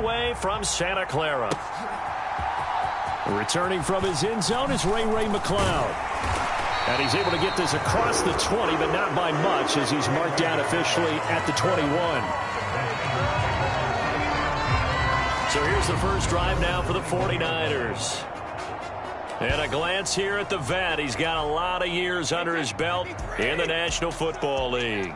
away from Santa Clara. Returning from his end zone is Ray McLeod. And he's able to get this across the 20, but not by much, as he's marked down officially at the 21. So here's the first drive now for the 49ers. And a glance here at the vet. He's got a lot of years under his belt in the National Football League.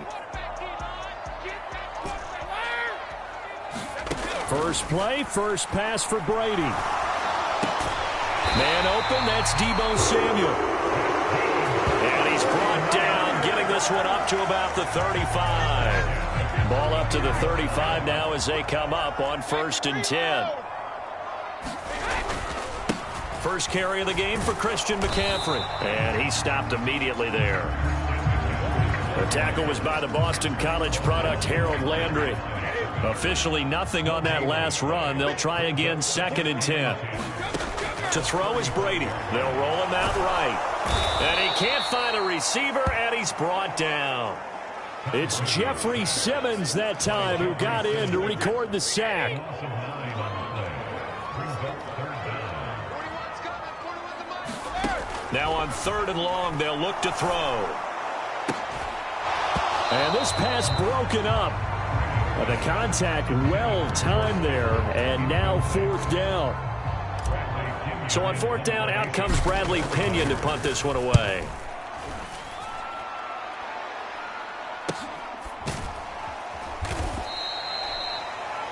First play, first pass for Brady. Man open, that's Deebo Samuel. And he's brought down, getting this one up to about the 35. Ball up to the 35 now as they come up on 1st and 10. First carry of the game for Christian McCaffrey. And he stopped immediately there. The tackle was by the Boston College product, Harold Landry. Officially nothing on that last run. They'll try again 2nd and 10. To throw is Brady. They'll roll him out right. And he can't find a receiver, and he's brought down. It's Jeffrey Simmons that time who got in to record the sack. Now on 3rd and long, they'll look to throw. And this pass broken up. The contact well timed there, and now 4th down. So on 4th down, out comes Bradley Pinion to punt this one away.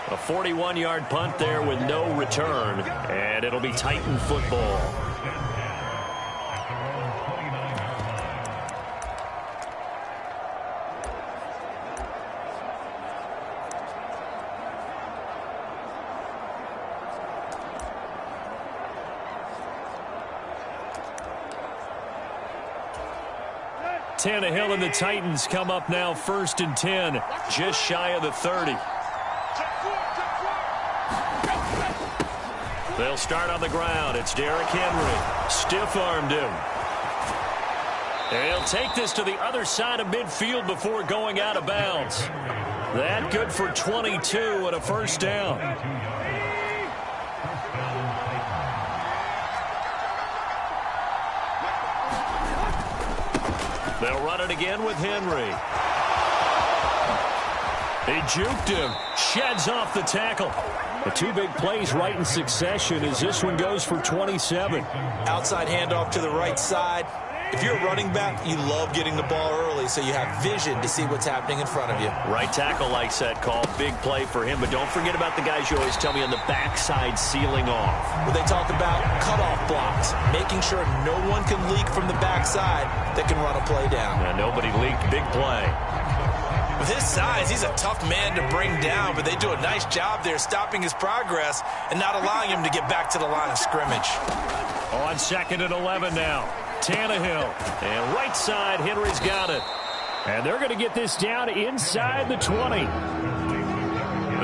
A 41-yard punt there with no return, and it'll be Titan football. Tannehill and the Titans come up now 1st and 10, just shy of the 30. They'll start on the ground. It's Derrick Henry. Stiff-armed him. And he'll take this to the other side of midfield before going out of bounds. That good for 22 and a 1st down. They'll run it again with Henry. He juked him. Sheds off the tackle. The 2 big plays right in succession as this one goes for 27. Outside handoff to the right side. If you're a running back, you love getting the ball early so you have vision to see what's happening in front of you. Right tackle likes that call. Big play for him. But don't forget about the guys you always tell me on the backside sealing off. Well, they talk about cutoff blocks, making sure no one can leak from the backside that can run a play down. Yeah, nobody leaked. Big play. With his size, he's a tough man to bring down, but they do a nice job there stopping his progress and not allowing him to get back to the line of scrimmage. On 2nd and 11 now. Tannehill. And right side, Henry's got it. And they're going to get this down inside the 20.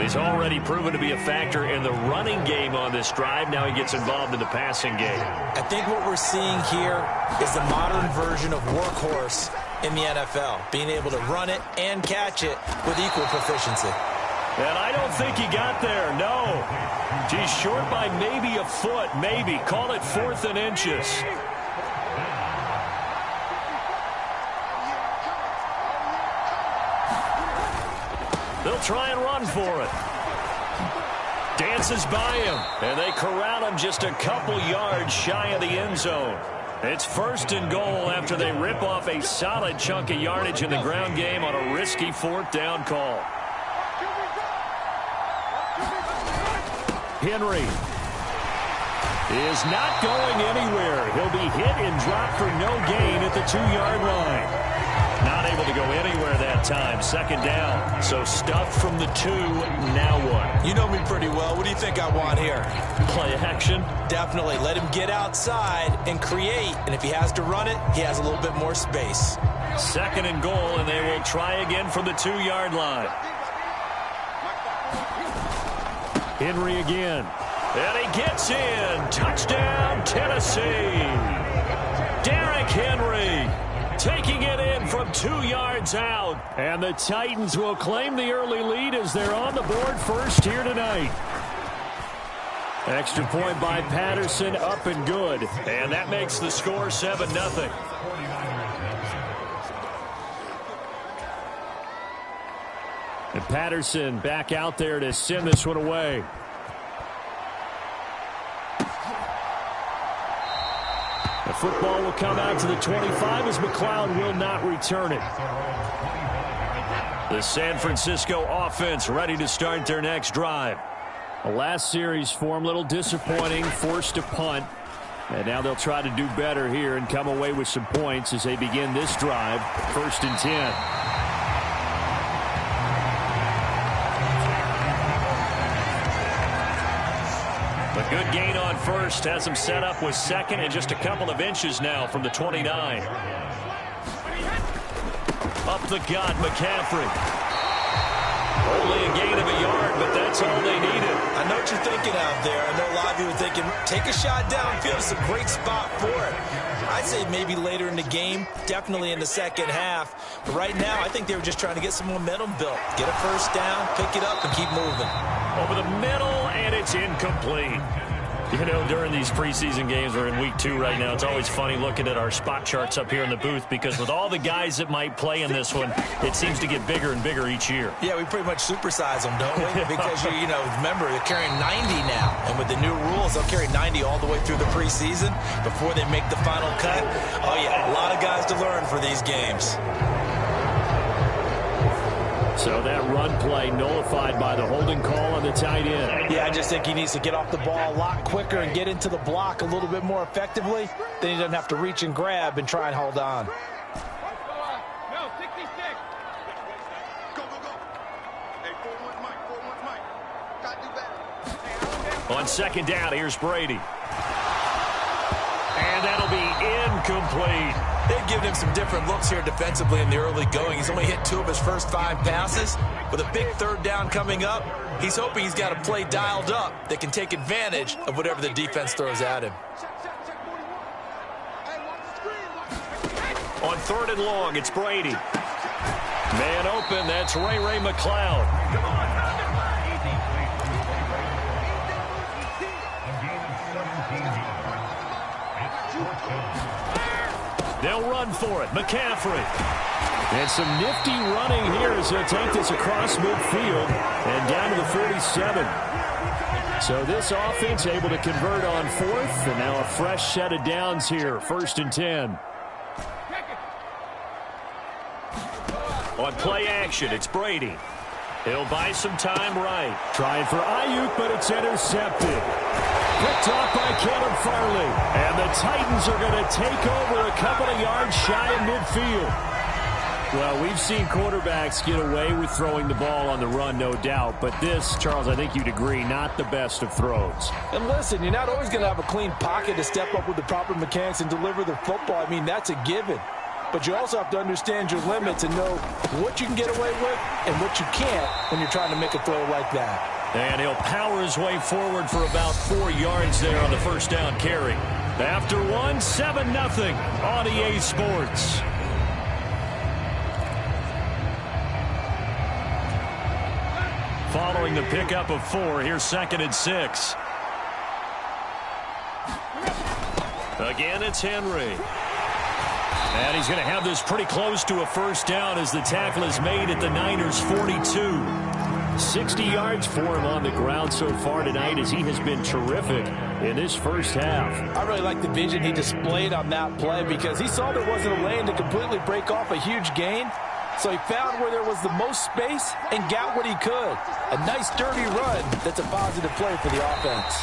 He's already proven to be a factor in the running game on this drive. Now he gets involved in the passing game. I think what we're seeing here is the modern version of workhorse in the NFL, being able to run it and catch it with equal proficiency. And I don't think he got there, no. He's short by maybe a foot, maybe. Call it 4th and inches. They'll try and run for it. Dances by him, and they corral him just a couple yards shy of the end zone. It's 1st and goal after they rip off a solid chunk of yardage in the ground game on a risky 4th down call. Henry is not going anywhere. He'll be hit and dropped for no gain at the 2-yard line. Not able to go anywhere that time. 2nd down. So stuffed from the 2. Now what? You know me pretty well. What do you think I want here? Play action? Definitely. Let him get outside and create. And if he has to run it, he has a little bit more space. 2nd and goal, and they will try again from the 2-yard line. Henry again. And he gets in. Touchdown, Tennessee. Derrick Henry taking it in from 2 yards out. And the Titans will claim the early lead as they're on the board first here tonight. Extra point by Patterson, up and good. And that makes the score 7-0. And Patterson back out there to send this one away. The football will come out to the 25 as McLeod will not return it. The San Francisco offense ready to start their next drive. The last series for them, a little disappointing, forced a punt. And now they'll try to do better here and come away with some points as they begin this drive, 1st and 10. A good gain on first has them set up with second and just a couple of inches now from the 29. Up the gut, McCaffrey. Only a gain of a yard, but that's all they needed. I know what you're thinking out there. I know a lot of you are thinking, take a shot downfield. It's a great spot for it. I'd say maybe later in the game, definitely in the second half. But right now, I think they were just trying to get some momentum built. Get a first down, pick it up, and keep moving. Over the middle, and it's incomplete. You know, during these preseason games, we're in week 2 right now, it's always funny looking at our spot charts up here in the booth because with all the guys that might play in this one, it seems to get bigger and bigger each year. Yeah, we pretty much supersize them, don't we? Because, you know, remember, they're carrying 90 now. And with the new rules, they'll carry 90 all the way through the preseason before they make the final cut. Oh, yeah, a lot of guys to learn for these games. So that run play nullified by the holding call on the tight end. Yeah, I just think he needs to get off the ball a lot quicker and get into the block a little bit more effectively. Then he doesn't have to reach and grab and try and hold on. No, 66. Go, go, go. Hey, 4-1 Mike, 4-1 Mike. Got to do better. On second down, here's Brady. And that'll be incomplete. They've given him some different looks here defensively in the early going. He's only hit 2 of his first 5 passes. With a big third down coming up, he's hoping he's got a play dialed up that can take advantage of whatever the defense throws at him. On 3rd and long, it's Brady. Man open, that's Ray McLeod. They'll run for it. McCaffrey. And some nifty running here as he'll take this across midfield and down to the 47. So this offense able to convert on 4th, and now a fresh set of downs here, 1st and 10. On play action, it's Brady. He'll buy some time right. Trying for Ayuk, but it's intercepted. Picked off by Caleb Farley. And the Titans are going to take over a couple of yards shy of midfield. Well, we've seen quarterbacks get away with throwing the ball on the run, no doubt. But this, Charles, I think you'd agree, not the best of throws. And listen, you're not always going to have a clean pocket to step up with the proper mechanics and deliver the football. I mean, that's a given. But you also have to understand your limits and know what you can get away with and what you can't when you're trying to make a throw like that. And he'll power his way forward for about 4 yards there on the first down carry. After 1, 7-0 on EA Sports. Following the pickup of 4, here's 2nd and 6. Again, it's Henry. And he's going to have this pretty close to a first down as the tackle is made at the Niners' 42. 60 yards for him on the ground so far tonight as he has been terrific in this first half. I really like the vision he displayed on that play because he saw there wasn't a lane to completely break off a huge gain. So he found where there was the most space and got what he could. A nice, dirty run that's a positive play for the offense.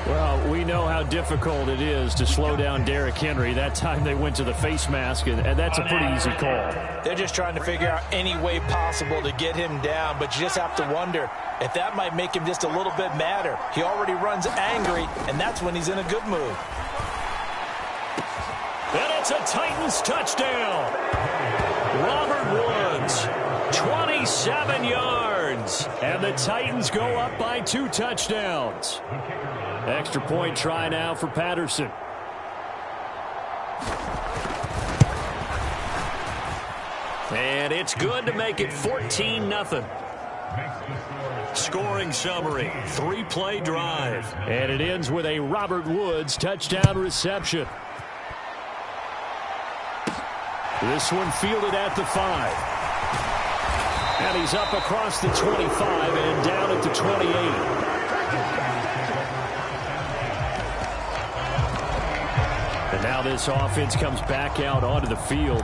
Well, we know how difficult it is to slow down Derrick Henry. That time they went to the face mask, and that's a pretty easy call. They're just trying to figure out any way possible to get him down, but you just have to wonder if that might make him just a little bit madder. He already runs angry, and that's when he's in a good mood. And it's a Titans touchdown. Robert Woods, 27 yards. And the Titans go up by 2 touchdowns. Extra point try now for Patterson. And it's good to make it 14-0. Scoring summary, 3-play drive. And it ends with a Robert Woods touchdown reception. This one fielded at the 5. And he's up across the 25 and down at the 28. And now this offense comes back out onto the field.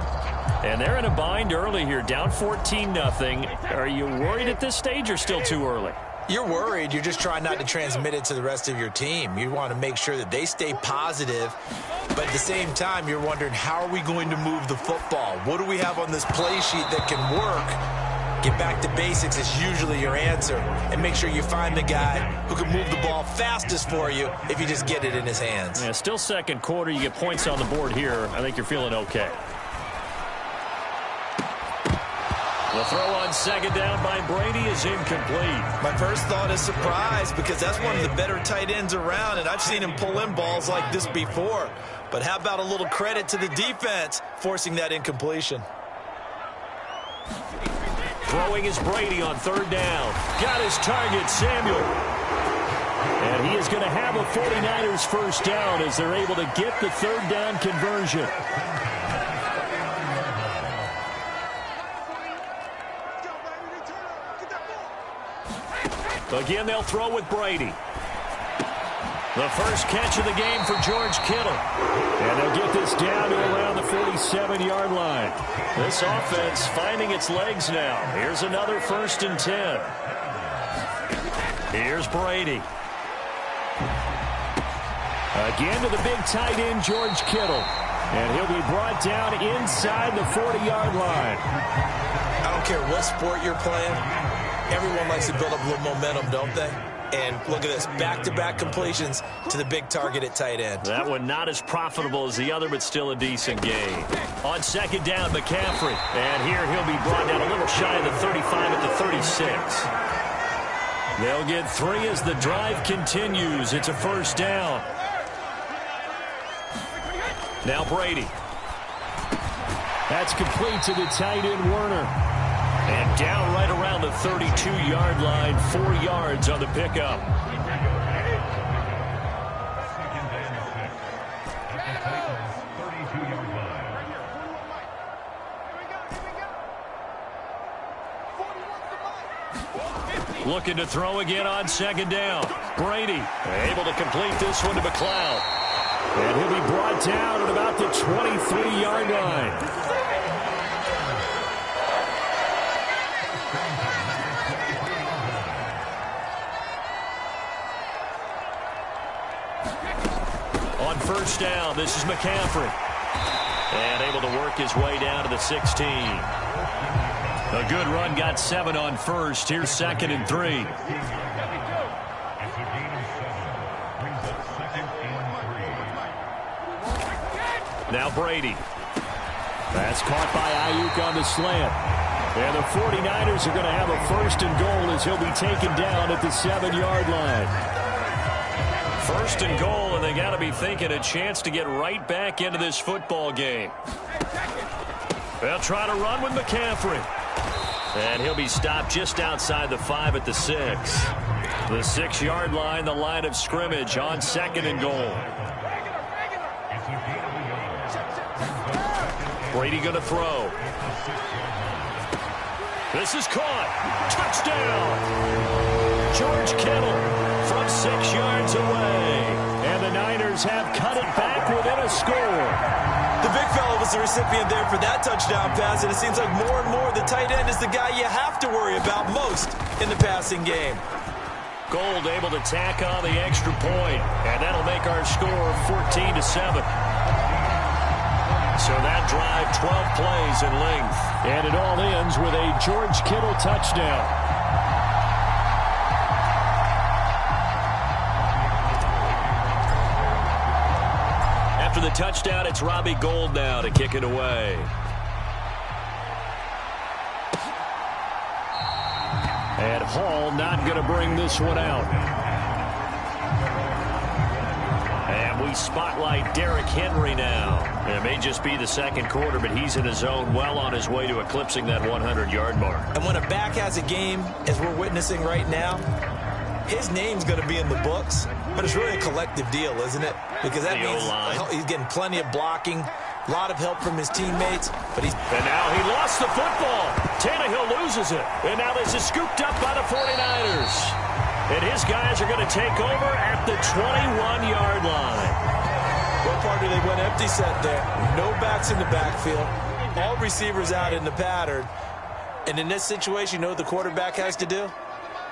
And they're in a bind early here, down 14-0. Are you worried at this stage or still too early? You're worried. You're just trying not to transmit it to the rest of your team. You want to make sure that they stay positive. But at the same time, you're wondering, how are we going to move the football? What do we have on this play sheet that can work? Get back to basics is usually your answer. And make sure you find the guy who can move the ball fastest for you if you just get it in his hands. Yeah, still second quarter. You get points on the board here. I think you're feeling okay. The throw on second down by Brady is incomplete. My first thought is surprise, because that's one of the better tight ends around, and I've seen him pull in balls like this before. But how about a little credit to the defense forcing that incompletion? Throwing is Brady on third down. Got his target, Samuel. And he is going to have a 49ers first down as they're able to get the third down conversion. Again, they'll throw with Brady. The first catch of the game for George Kittle. And they'll get this down to around the 47-yard line. This offense finding its legs now. Here's another 1st and 10. Here's Brady. Again to the big tight end, George Kittle. And he'll be brought down inside the 40-yard line. I don't care what sport you're playing. Everyone likes to build up a little momentum, don't they? And look at this, back-to-back completions to the big target at tight end. That one not as profitable as the other, but still a decent gain. On second down, McCaffrey. And here he'll be brought down a little shy of the 35 at the 36. They'll get 3 as the drive continues. It's a first down. Now Brady. That's complete to the tight end, Werner. And down right around the 32-yard line, 4 yards on the pickup. Looking to throw again on second down. Brady able to complete this one to McLeod. And he'll be brought down at about the 23-yard line. On first down, this is McCaffrey. And able to work his way down to the 16. A good run, got 7 on first. Here's 2nd and 3. Now Brady. That's caught by Ayuk on the slant. And the 49ers are going to have a 1st and goal as he'll be taken down at the 7-yard line. 1st and goal, and they got to be thinking a chance to get right back into this football game. They'll try to run with McCaffrey. And he'll be stopped just outside the 5 at the 6. The 6-yard line, the line of scrimmage on 2nd and goal. Brady going to throw. This is caught. Touchdown. George Kittle from 6 yards away. And the Niners have cut it back within a score. The big fella was the recipient there for that touchdown pass, and it seems like more and more the tight end is the guy you have to worry about most in the passing game. Gold able to tack on the extra point, and that'll make our score 14-7. So that drive, 12 plays in length. And it all ends with a George Kittle touchdown. After the touchdown, it's Robbie Gould now to kick it away. And Hall not going to bring this one out. And we spotlight Derrick Henry now. It may just be the second quarter, but he's in his zone, well on his way to eclipsing that 100-yard mark. And when a back has a game, as we're witnessing right now, his name's going to be in the books, but it's really a collective deal, isn't it? Because that means he's getting plenty of blocking, a lot of help from his teammates. And now he lost the football. Tannehill loses it. And now this is scooped up by the 49ers. And his guys are going to take over at the 21-yard line. Well, partner, they went empty set there. No backs in the backfield. All receivers out in the pattern. And in this situation, you know what the quarterback has to do?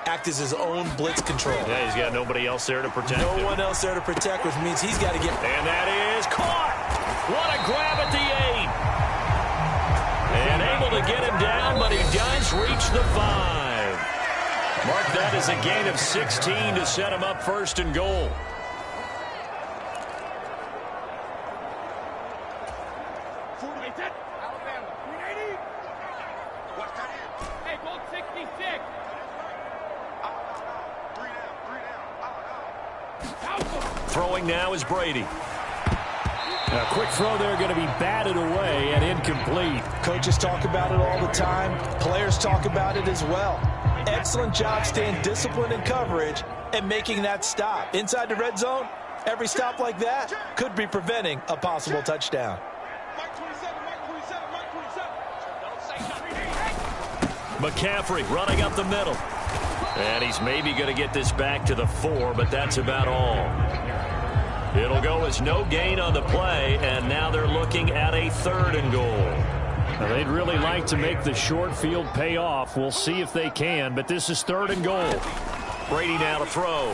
Act as his own blitz control. Yeah, he's got nobody else there to protect him. No one else there to protect, which means he's got to get... And that is caught. What a grab at the 8. And able to get him down, but he does reach the 5. Mark that as a gain of 16 to set him up first and goal. Throwing now is Brady. A quick throw there, going to be batted away and incomplete. Coaches talk about it all the time. Players talk about it as well. Excellent job staying disciplined in coverage and making that stop. Inside the red zone, every stop like that could be preventing a possible touchdown. McCaffrey running up the middle. And he's maybe going to get this back to the 4, but that's about all. It'll go as no gain on the play, and now they're looking at a 3rd and goal. Now, they'd really like to make the short field pay off. We'll see if they can, but this is 3rd and goal. Brady now to throw.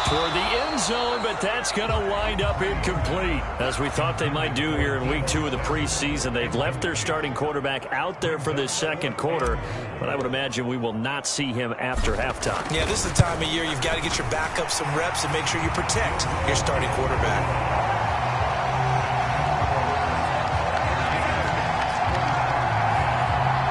Toward the end zone, but that's going to wind up incomplete. As we thought they might do here in week 2 of the preseason, they've left their starting quarterback out there for this second quarter, but I would imagine we will not see him after halftime. Yeah, this is the time of year you've got to get your backup some reps and make sure you protect your starting quarterback.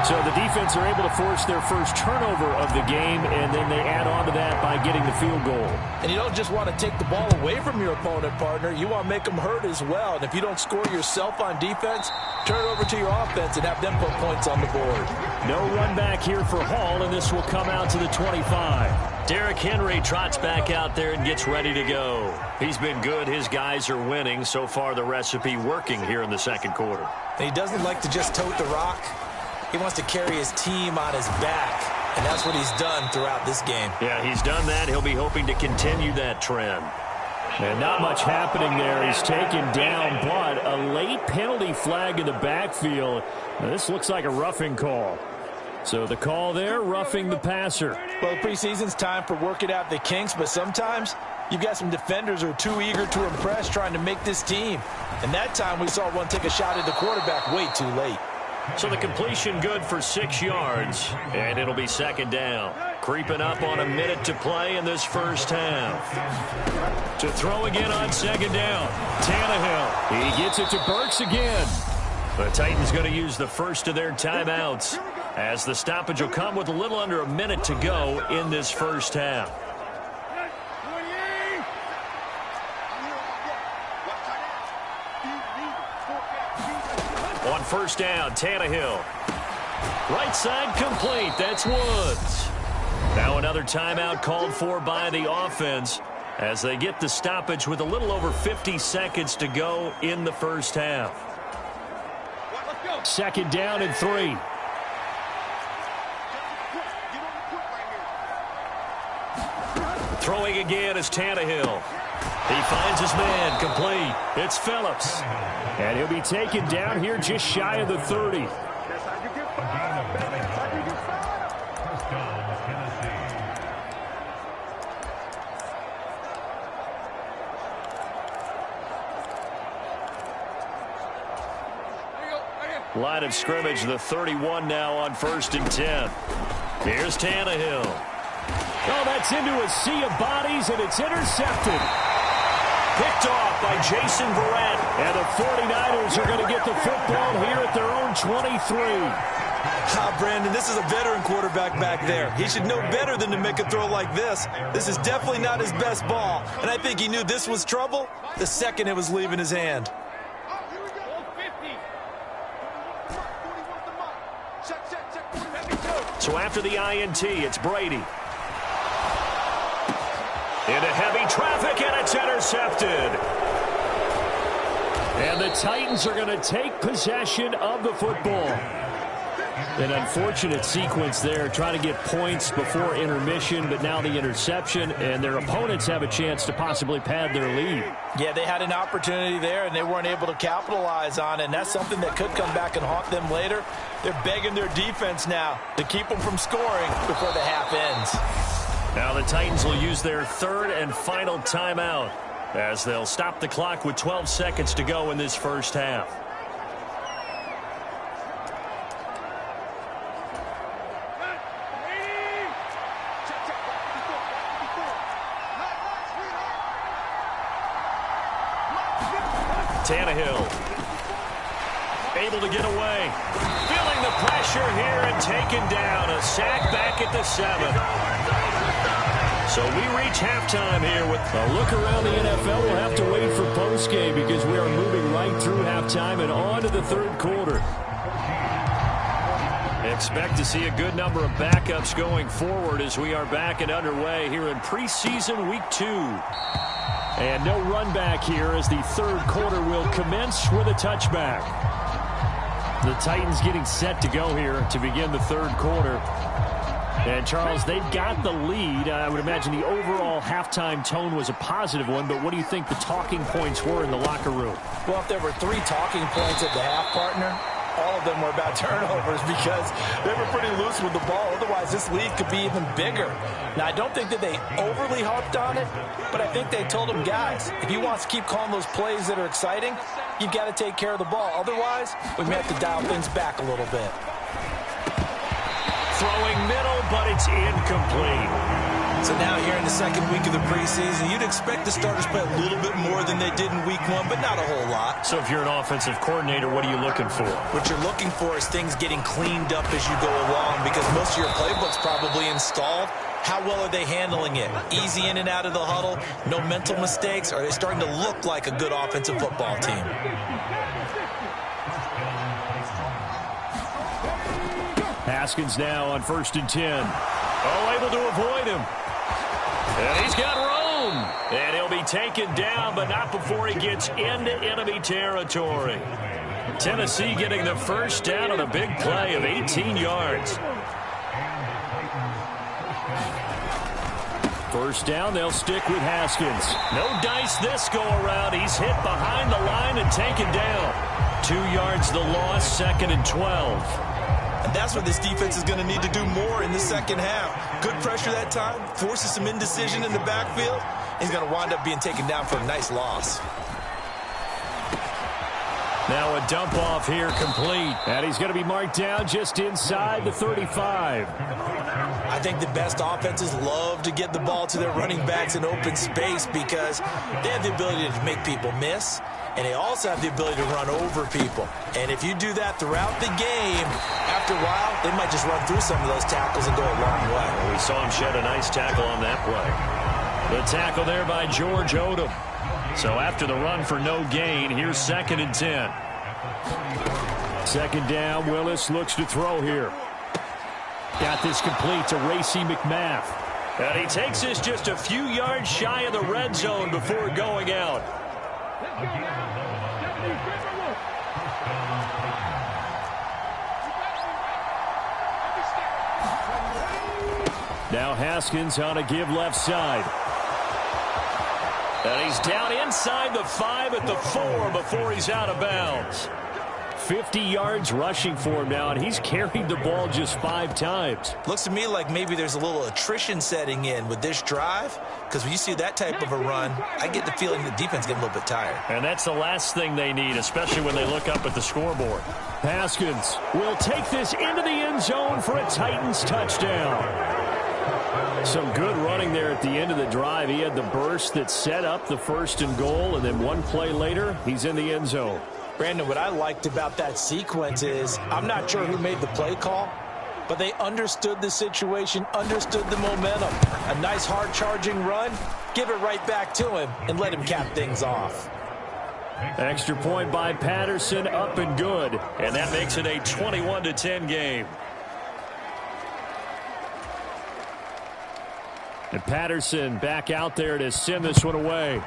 So the defense are able to force their first turnover of the game, and then they add on to that by getting the field goal. And you don't just want to take the ball away from your opponent, partner. You want to make them hurt as well. And if you don't score yourself on defense, turn it over to your offense and have them put points on the board. No run back here for Hall, and this will come out to the 25. Derrick Henry trots back out there and gets ready to go. He's been good. His guys are winning. So far, the recipe working here in the second quarter. And he doesn't like to just tote the rock. He wants to carry his team on his back, and that's what he's done throughout this game. Yeah, he's done that. He'll be hoping to continue that trend. And not much happening there. He's taken down, but a late penalty flag in the backfield. Now, this looks like a roughing call. So the call there, roughing the passer. Well, preseason's time for working out the kinks, but sometimes you've got some defenders who are too eager to impress trying to make this team. And that time we saw one take a shot at the quarterback way too late. So the completion good for 6 yards, and it'll be second down. Creeping up on a minute to play in this first half. To throw again on second down, Tannehill. He gets it to Burks again. The Titans going to use the first of their timeouts, as the stoppage will come with a little under a minute to go in this first half. On first down, Tannehill. Right side complete. That's Woods. Now another timeout called for by the offense as they get the stoppage with a little over 50 seconds to go in the first half. Second down and 3. Throwing again is Tannehill. He finds his man, complete. It's Phillips. And he'll be taken down here just shy of the 30. Line of scrimmage, the 31 now on 1st and 10. Here's Tannehill. Oh, that's into a sea of bodies, and it's intercepted. Picked off by Jason Verrett. And the 49ers are going to get the football here at their own 23. Brandon, this is a veteran quarterback back there. He should know better than to make a throw like this. This is definitely not his best ball, and I think he knew this was trouble the second it was leaving his hand. So after the INT, it's Brady. Into heavy traffic, and it's intercepted. And the Titans are going to take possession of the football. An unfortunate sequence there, trying to get points before intermission, but now the interception, and their opponents have a chance to possibly pad their lead. Yeah, they had an opportunity there, and they weren't able to capitalize on it, and that's something that could come back and haunt them later. They're begging their defense now to keep them from scoring before the half ends. Now the Titans will use their third and final timeout as they'll stop the clock with 12 seconds to go in this first half. Tannehill able to get away, feeling the pressure here and taken down. A sack back at the 7. So we reach halftime here with a look around the NFL. We'll have to wait for postgame because we are moving right through halftime and on to the third quarter. Expect to see a good number of backups going forward as we are back and underway here in preseason week 2. And no run back here as the third quarter will commence with a touchback. The Titans getting set to go here to begin the third quarter. And, Charles, they've got the lead. I would imagine the overall halftime tone was a positive one, but what do you think the talking points were in the locker room? Well, if there were 3 talking points at the half, partner, all of them were about turnovers because they were pretty loose with the ball. Otherwise, this lead could be even bigger. Now, I don't think that they overly harped on it, but I think they told them, guys, if you want to keep calling those plays that are exciting, you've got to take care of the ball. Otherwise, we may have to dial things back a little bit. Throwing middle, but it's incomplete. So now here in the second week of the preseason, you'd expect the starters to play a little bit more than they did in week 1, but not a whole lot. So if you're an offensive coordinator, what are you looking for? What you're looking for is things getting cleaned up as you go along because most of your playbook's probably installed. How well are they handling it? Easy in and out of the huddle, no mental mistakes? Are they starting to look like a good offensive football team? Haskins now on 1st and 10. Oh, able to avoid him. And he's got room. And he'll be taken down, but not before he gets into enemy territory. Tennessee getting the first down on a big play of 18 yards. First down, they'll stick with Haskins. No dice this go around. He's hit behind the line and taken down. 2 yards the loss, 2nd and 12. And that's what this defense is going to need to do more in the second half. Good pressure that time, forces some indecision in the backfield. He's going to wind up being taken down for a nice loss. Now a dump off here complete. And he's going to be marked down just inside the 35. I think the best offenses love to get the ball to their running backs in open space because they have the ability to make people miss. And they also have the ability to run over people. And if you do that throughout the game, after a while, they might just run through some of those tackles and go a long way. Well, we saw him shed a nice tackle on that play. The tackle there by George Odom. So after the run for no gain, here's 2nd and 10. 2nd down, Willis looks to throw here. Got this complete to Racey McMath. And he takes this just a few yards shy of the red zone before going out. Now Haskins on a give left side. And he's down inside the 5 at the 4 before he's out of bounds. 50 yards rushing for him now, and he's carried the ball just 5 times. Looks to me like maybe there's a little attrition setting in with this drive, because when you see that type of a run, I get the feeling the defense getting a little bit tired. And that's the last thing they need, especially when they look up at the scoreboard. Haskins will take this into the end zone for a Titans touchdown. Some good running there at the end of the drive. He had the burst that set up the 1st and goal, and then one play later, he's in the end zone. Brandon, what I liked about that sequence is I'm not sure who made the play call, but they understood the situation, understood the momentum. A nice hard charging run, give it right back to him and let him cap things off. Extra point by Patterson, up and good. And that makes it a 21-10 game. And Patterson back out there to send this one away.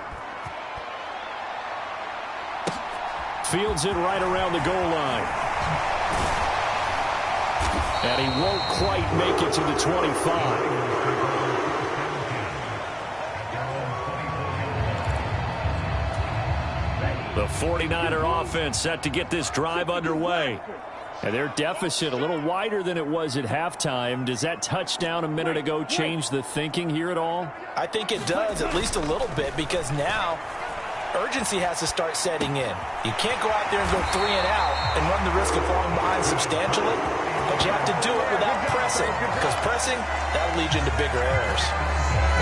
Fields it right around the goal line. And he won't quite make it to the 25. The 49er offense set to get this drive underway. And their deficit a little wider than it was at halftime. Does that touchdown a minute ago change the thinking here at all? I think it does, at least a little bit, because now urgency has to start setting in. You can't go out there and go 3 and out and run the risk of falling behind substantially, but you have to do it without pressing, because pressing, that'll lead you into bigger errors.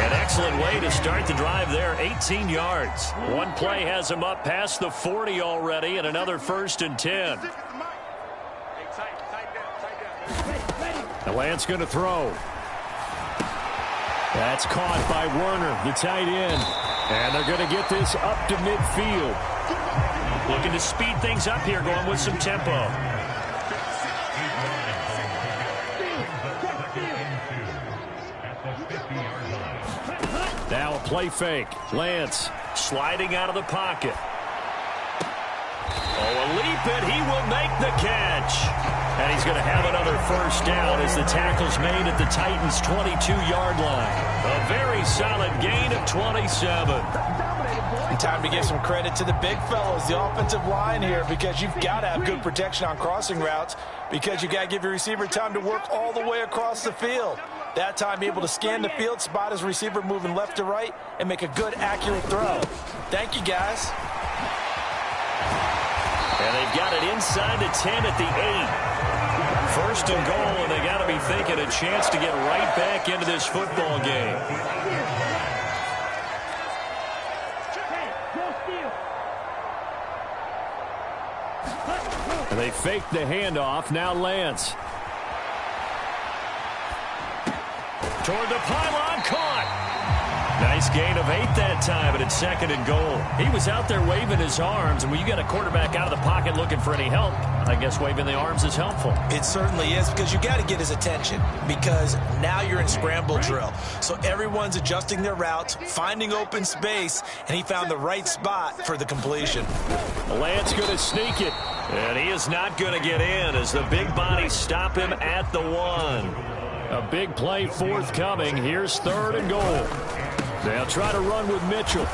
An excellent way to start the drive there, 18 yards. One play has him up past the 40 already, and another 1st and 10. The Lance going to throw. That's caught by Werner, the tight end. And they're going to get this up to midfield. Looking to speed things up here, going with some tempo. Now a play fake. Lance sliding out of the pocket. Oh, a leap, and he will make the catch. And he's going to have another 1st down as the tackle's made at the Titans' 22-yard line. A very solid gain of 27. And time to give some credit to the big fellows, the offensive line here, because you've got to have good protection on crossing routes, because you've got to give your receiver time to work all the way across the field. That time, be able to scan the field, spot his receiver moving left to right, and make a good, accurate throw. Thank you, guys. And they've got it inside the 10 at the 8. 1st and goal, and they got to be thinking a chance to get right back into this football game. And they fake the handoff. Now Lance. Toward the pylon, caught. Nice gain of 8 that time, but it's 2nd and goal. He was out there waving his arms, and when you got a quarterback out of the pocket looking for any help, I guess waving the arms is helpful. It certainly is, because you got to get his attention, because now you're in scramble drill. So everyone's adjusting their routes, finding open space, and he found the right spot for the completion. Lance going to sneak it, and he is not going to get in as the big bodies stop him at the 1. A big play forthcoming. Here's 3rd and goal. They'll try to run with Mitchell.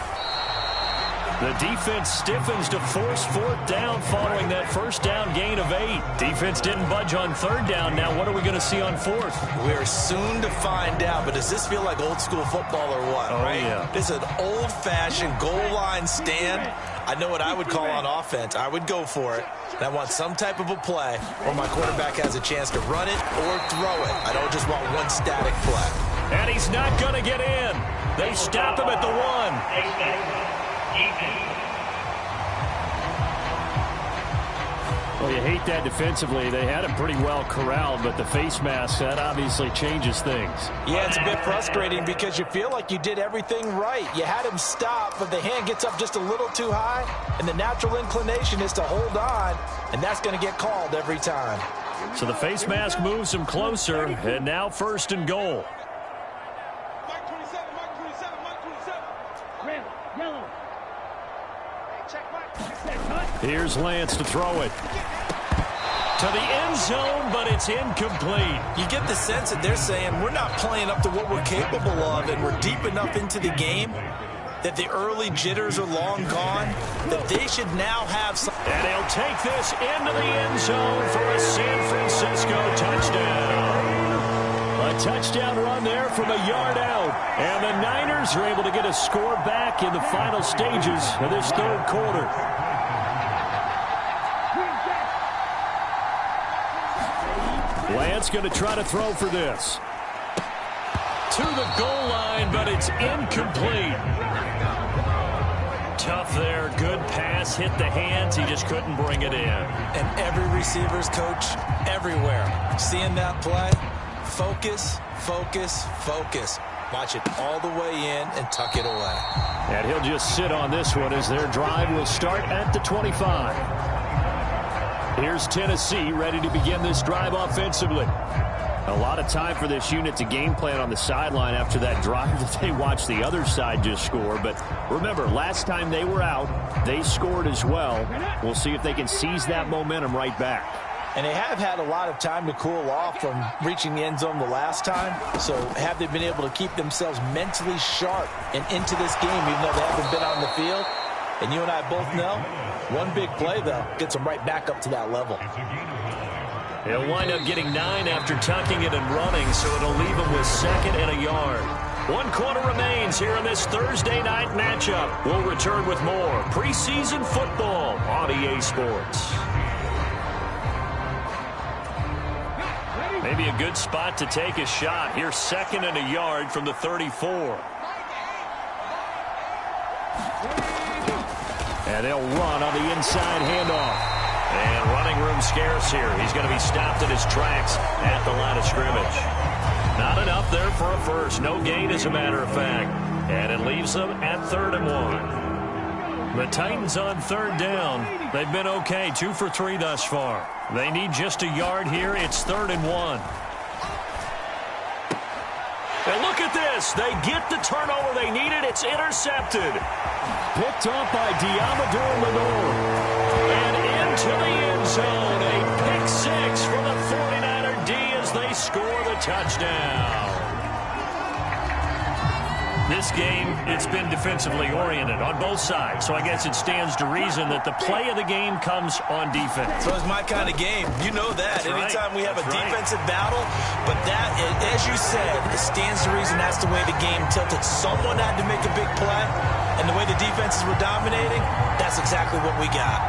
The defense stiffens to force 4th down following that 1st down gain of 8. Defense didn't budge on 3rd down. Now what are we going to see on 4th? We're soon to find out, but does this feel like old school football or what? Oh, right? Yeah. This is an old-fashioned goal line stand. I know what I would call on offense. I would go for it. And I want some type of a play where my quarterback has a chance to run it or throw it. I don't just want one static play. And he's not going to get in. They stop him at the 1. Well, you hate that defensively. They had him pretty well corralled, but the face mask, that obviously changes things. Yeah, it's a bit frustrating because you feel like you did everything right. You had him stop, but the hand gets up just a little too high, and the natural inclination is to hold on, and that's going to get called every time. So the face mask moves him closer, and now 1st and goal. Here's Lance to throw it. To the end zone, but it's incomplete. You get the sense that they're saying we're not playing up to what we're capable of, and we're deep enough into the game that the early jitters are long gone, that they should now have some. And he'll take this into the end zone for a San Francisco touchdown. A touchdown run there from a yard out. And the Niners are able to get a score back in the final stages of this 3rd quarter. Lance going to try to throw for this. To the goal line, but it's incomplete. tough there. Good pass, hit the hands. He just couldn't bring it in. And every receiver's coach everywhere. Seeing that play, focus, focus, focus. Watch it all the way in and tuck it away. And he'll just sit on this one as their drive will start at the 25. Here's Tennessee ready to begin this drive offensively. A lot of time for this unit to game plan on the sideline after that drive that they watched the other side just score. But remember, last time they were out, they scored as well. We'll see if they can seize that momentum right back. And they have had a lot of time to cool off from reaching the end zone the last time. So have they been able to keep themselves mentally sharp and into this game even though they haven't been on the field? And you and I both know, one big play, though, gets them right back up to that level. He'll wind up getting 9 after tucking it and running, so it'll leave him with 2nd and a yard. 1 quarter remains here in this Thursday night matchup. We'll return with more preseason football on EA Sports. Maybe a good spot to take a shot. Here's 2nd and a yard from the 34. And they'll run on the inside handoff. And running room scarce here. He's going to be stopped in his tracks at the line of scrimmage. Not enough there for a first. No gain, as a matter of fact. And it leaves them at 3rd and 1. The Titans on 3rd down. They've been okay. 2 for 3 thus far. They need just a yard here. It's 3rd and 1. And look at this. They get the turnover they needed. It's intercepted. Picked up by Diamador Lenore. And into the end zone. A pick 6 for the 49er D as they score the touchdown. This game, it's been defensively oriented on both sides, so I guess it stands to reason that the play of the game comes on defense. So it's my kind of game. You know that. That's Anytime right. we have That's a defensive battle, but that, as you said, it stands to reason that's the way the game tilted. Someone had to make a big play, and the way the defenses were dominating, that's exactly what we got.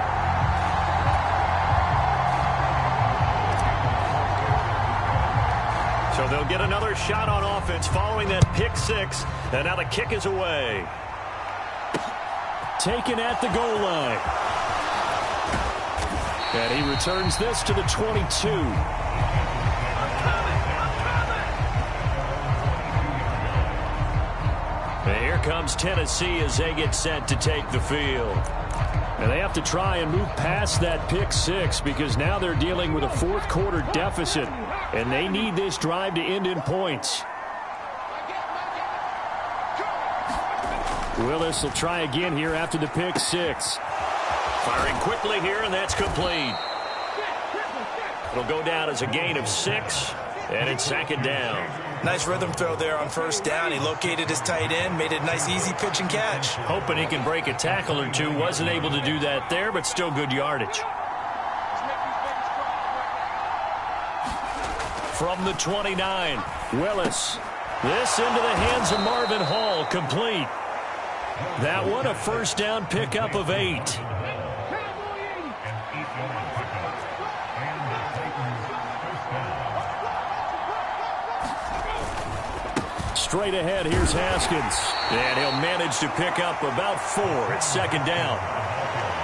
So they'll get another shot on offense following that pick 6. And now the kick is away. Taken at the goal line. And he returns this to the 22. And here comes Tennessee as they get set to take the field. And they have to try and move past that pick 6 because now they're dealing with a 4th quarter deficit. And they need this drive to end in points. Willis will try again here after the pick 6. Firing quickly here, and that's complete. It'll go down as a gain of 6, and it's 2nd down. Nice rhythm throw there on 1st down. He located his tight end, made it a nice easy pitch and catch. Hoping he can break a tackle or two. Wasn't able to do that there, but still good yardage. From the 29, Willis. This into the hands of Marvin Hall, complete. That one a 1st down pickup of 8. Straight ahead, here's Haskins. And he'll manage to pick up about 4. It's 2nd down.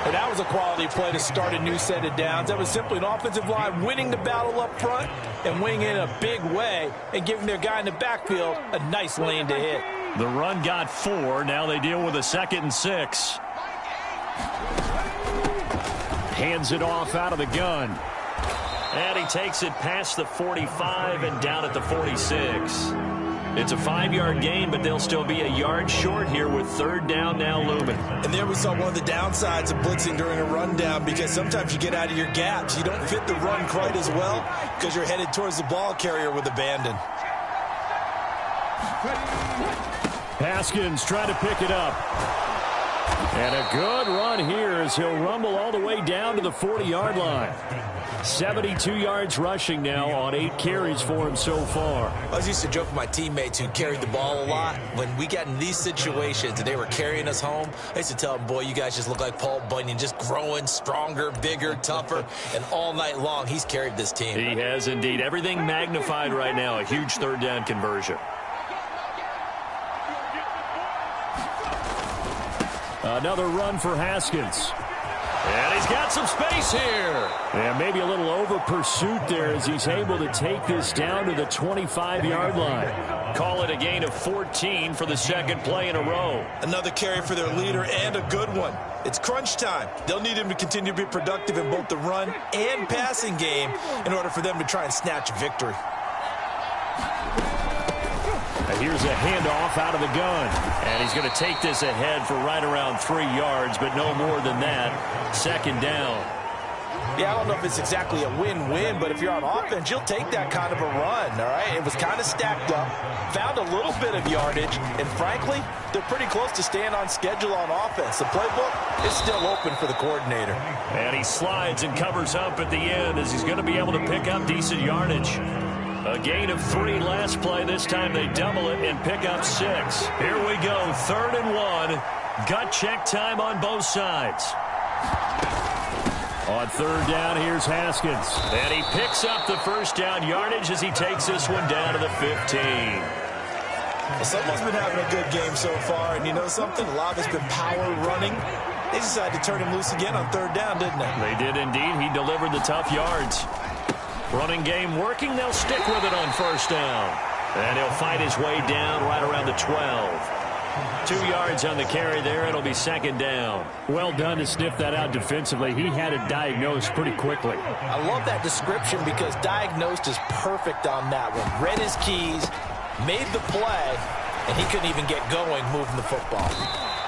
And that was a quality play to start a new set of downs. That was simply an offensive line winning the battle up front and winning in a big way and giving their guy in the backfield a nice lane to hit. The run got 4. Now they deal with a 2nd and 6. Hands it off out of the gun. And he takes it past the 45 and down at the 46. It's a 5-yard gain, but they'll still be a yard short here with 3rd down now looming. And there we saw one of the downsides of blitzing during a rundown because sometimes you get out of your gaps. You don't fit the run quite as well because you're headed towards the ball carrier with abandon. Haskins trying to pick it up. And a good run here as he'll rumble all the way down to the 40-yard line. 72 yards rushing now on 8 carries for him so far. I was used to joke with my teammates who carried the ball a lot. When we got in these situations and they were carrying us home, I used to tell them, boy, you guys just look like Paul Bunyan, just growing stronger, bigger, tougher. And all night long, he's carried this team. He has indeed. Everything magnified right now. A huge 3rd down conversion. Another run for Haskins. And he's got some space here. And maybe a little over pursuit there as he's able to take this down to the 25-yard line. Call it a gain of 14 for the second play in a row. Another carry for their leader and a good one. It's crunch time. They'll need him to continue to be productive in both the run and passing game in order for them to try and snatch victory. Here's a handoff out of the gun. And he's going to take this ahead for right around 3 yards, but no more than that. Second down. Yeah, I don't know if it's exactly a win-win, but if you're on offense, you'll take that kind of a run, all right? It was kind of stacked up, found a little bit of yardage, and frankly, they're pretty close to staying on schedule on offense. The playbook is still open for the coordinator. And he slides and covers up at the end as he's going to be able to pick up decent yardage. A gain of 3 last play. This time they double it and pick up 6. Here we go, 3rd and 1. Gut check time on both sides. On 3rd down, here's Haskins. And he picks up the first down yardage as he takes this one down to the 15. Well, someone's been having a good game so far, and you know something? A lot of it's been power running. They decided to turn him loose again on 3rd down, didn't they? They did indeed. He delivered the tough yards. Running game working. They'll stick with it on 1st down. And he'll fight his way down right around the 12. 2 yards on the carry there. It'll be 2nd down. Well done to sniff that out defensively. He had it diagnosed pretty quickly. I love that description because diagnosed is perfect on that one. Read his keys, made the play, and he couldn't even get going moving the football.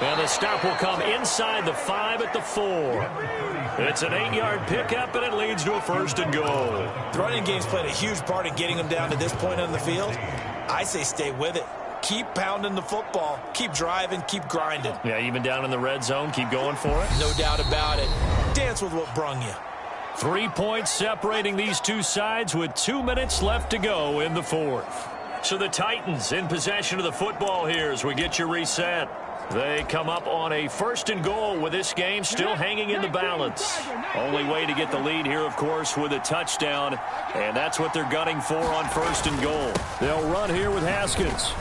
And the stop will come inside the 5 at the 4. It's an 8-yard pickup, and it leads to a 1st and goal. The running game's played a huge part in getting them down to this point on the field. I say stay with it. Keep pounding the football. Keep driving. Keep grinding. Yeah, even down in the red zone, keep going for it. No doubt about it. Dance with what brung you. 3 points separating these two sides with 2 minutes left to go in the 4th. So the Titans in possession of the football here as we get you reset. They come up on a 1st and goal with this game still hanging in the balance. Only way to get the lead here, of course, with a touchdown. And that's what they're gunning for on 1st and goal. They'll run here with Haskins.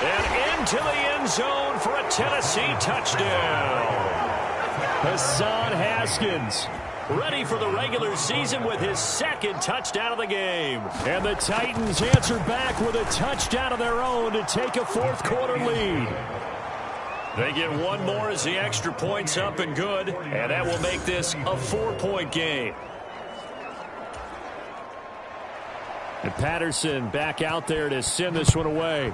And into the end zone for a Tennessee touchdown. Hassan Haskins ready for the regular season with his 2nd touchdown of the game. And the Titans answer back with a touchdown of their own to take a 4th quarter lead. They get one more as the extra point's up and good, and that will make this a 4-point game. And Patterson back out there to send this one away.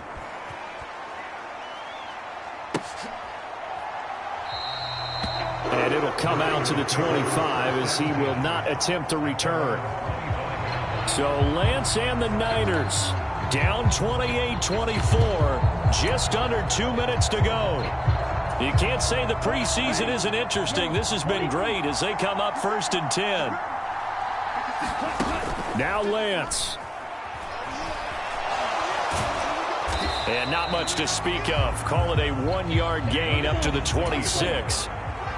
And it'll come out to the 25 as he will not attempt to return. So Lance and the Niners down 28-24, just under 2 minutes to go. You can't say the preseason isn't interesting. This has been great as they come up 1st and 10. Now Lance. And not much to speak of. Call it a 1-yard gain up to the 26.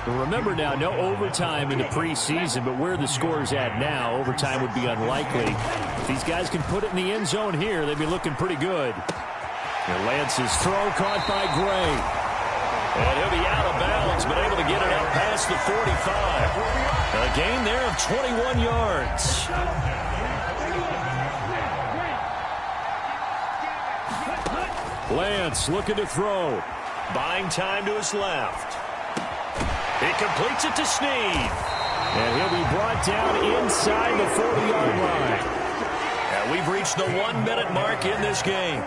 Remember now, no overtime in the preseason, but where the score's at now, overtime would be unlikely. If these guys can put it in the end zone here, they'd be looking pretty good. And Lance's throw caught by Gray. And he'll be out of bounds, but able to get it out past the 45. A gain there of 21 yards. Lance looking to throw. Buying time to his left. He completes it to Snead. And he'll be brought down inside the 40-yard line. And we've reached the 1-minute mark in this game.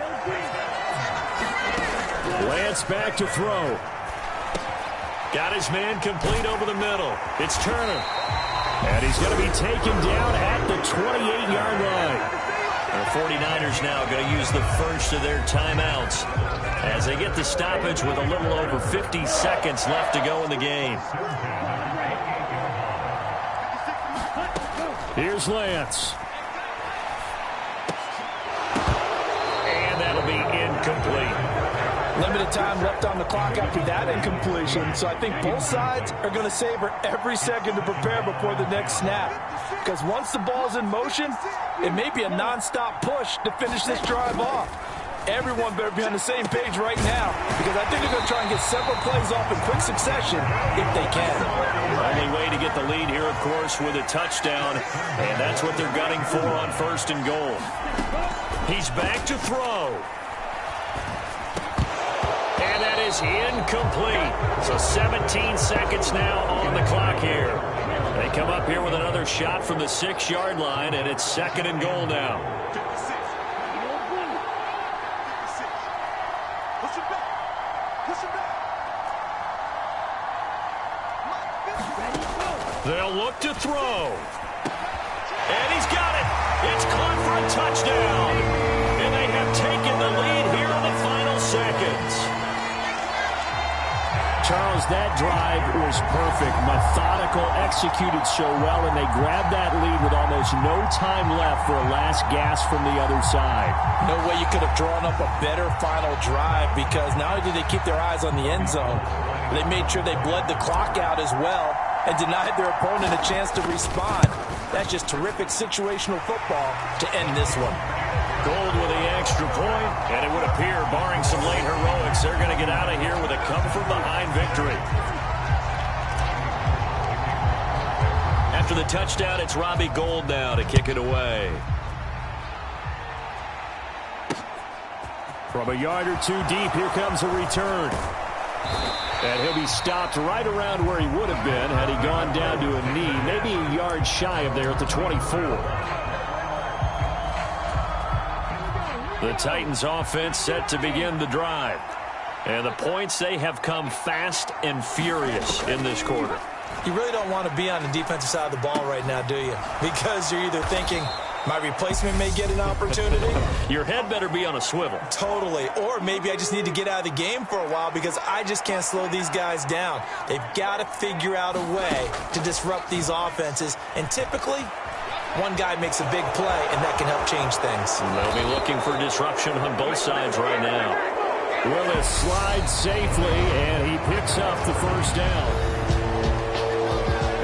Lance back to throw. Got his man complete over the middle. It's Turner. And he's going to be taken down at the 28-yard line. The 49ers now going to use the first of their timeouts as they get the stoppage with a little over 50 seconds left to go in the game. Here's Lance. And that'll be incomplete. Limited time left on the clock after that incompletion, so I think both sides are going to savor every second to prepare before the next snap. Because once the ball's in motion, it may be a nonstop push to finish this drive off. everyone better be on the same page right now, because I think they're going to try and get several plays off in quick succession if they can. Only way to get the lead here, of course, with a touchdown, and that's what they're gunning for on 1st and goal. He's back to throw. And that is incomplete. So 17 seconds now on the clock here. They come up here with another shot from the 6-yard line, and it's 2nd and goal now. They'll look to throw. And he's got it. It's caught for a touchdown. And they have taken the lead here in the final seconds. Charles, that drive was perfect. Methodical, executed so well, and they grabbed that lead with almost no time left for a last gasp from the other side. No way you could have drawn up a better final drive, because not only did they keep their eyes on the end zone, they made sure they bled the clock out as well and denied their opponent a chance to respond. That's just terrific situational football to end this one. Gold with the extra point, and it would appear, barring some late heroics, they're going to get out of here with a come-from-behind victory. After the touchdown, it's Robbie Gould now to kick it away. From a yard or two deep, here comes a return. And he'll be stopped right around where he would have been had he gone down to a knee, maybe a yard shy of there at the 24. The Titans offense set to begin the drive. And the points, they have come fast and furious in this quarter. You really don't want to be on the defensive side of the ball right now, do you? Because you're either thinking, my replacement may get an opportunity. Your head better be on a swivel. Totally. Or maybe I just need to get out of the game for a while because I just can't slow these guys down. They've got to figure out a way to disrupt these offenses. And typically, one guy makes a big play, and that can help change things. They'll be looking for disruption on both sides right now. Willis slides safely, and he picks up the first down.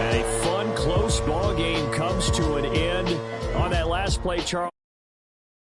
And a fun, close ball game comes to an end on that last play, Charles.